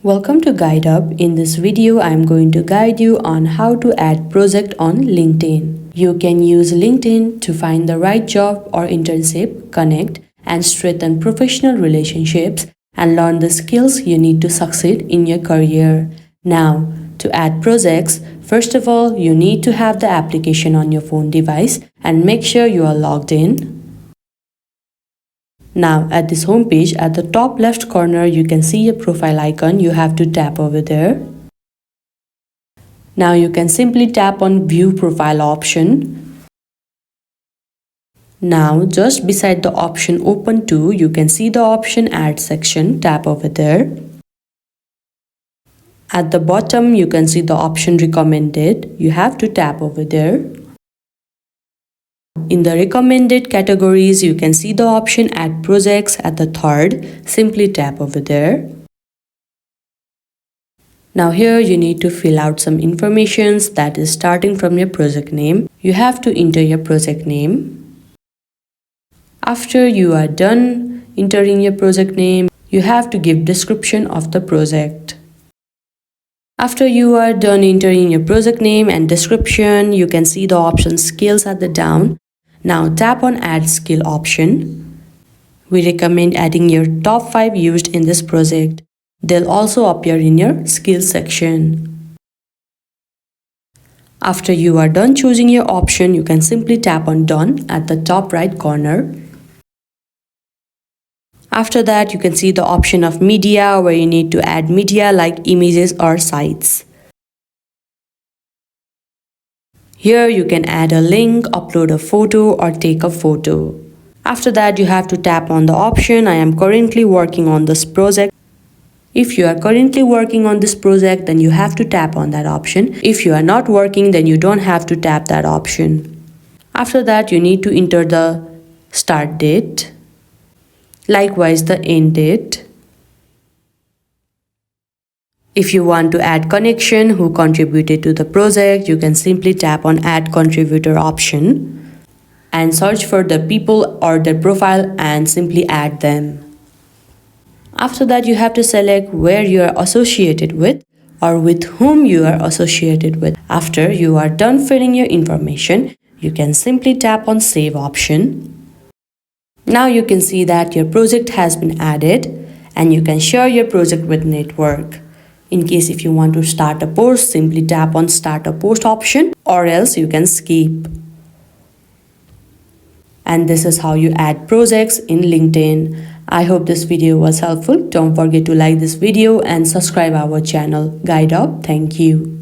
Welcome to GuideUp. In this video, I am going to guide you on how to add project on LinkedIn. You can use LinkedIn to find the right job or internship, connect and strengthen professional relationships and learn the skills you need to succeed in your career. Now, to add projects, first of all, you need to have the application on your phone device and make sure you are logged in. Now at this home page, at the top left corner, you can see a profile icon. You have to tap over there. Now you can simply tap on view profile option. Now just beside the option open to, you can see the option add section. Tap over there. At the bottom, you can see the option recommended. You have to tap over there. In the recommended categories, you can see the option add projects at the third. Simply tap over there. Now here you need to fill out some information, that is starting from your project name. You have to enter your project name. After you are done entering your project name, you have to give description of the project. After you are done entering your project name and description, you can see the option skills at the down. Now tap on add skill option. We recommend adding your top 5 used in this project. They'll also appear in your skills section. After you are done choosing your option, you can simply tap on done at the top right corner. After that, you can see the option of media where you need to add media like images or sites. Here you can add a link, upload a photo or take a photo. After that, you have to tap on the option I am currently working on this project. If you are currently working on this project, then you have to tap on that option. If you are not working, then you don't have to tap that option. After that, you need to enter the start date. Likewise, the end date. If you want to add connection who contributed to the project, you can simply tap on add contributor option and search for the people or their profile and simply add them. After that, you have to select where you are associated with or with whom you are associated with. After you are done filling your information, you can simply tap on save option. Now you can see that your project has been added and you can share your project with network. In case if you want to start a post, simply tap on start a post option or else you can skip. And this is how you add projects in LinkedIn. I hope this video was helpful. Don't forget to like this video and subscribe our channel GuideUp. Thank you.